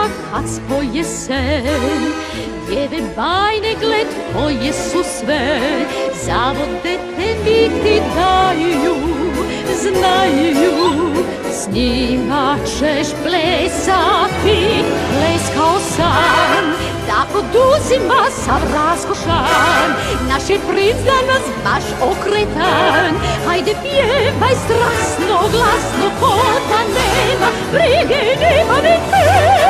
princa kad spoje sen. Djeve bajne gled koje su sve, zavode te niti daju, znaju. S njima ćeš plesati, ples kao san, da poduzima sav raskošan. Naš je princ danas baš okretan, hajde pjevaj strasno, glasno, ko da nema brige, nema ni te.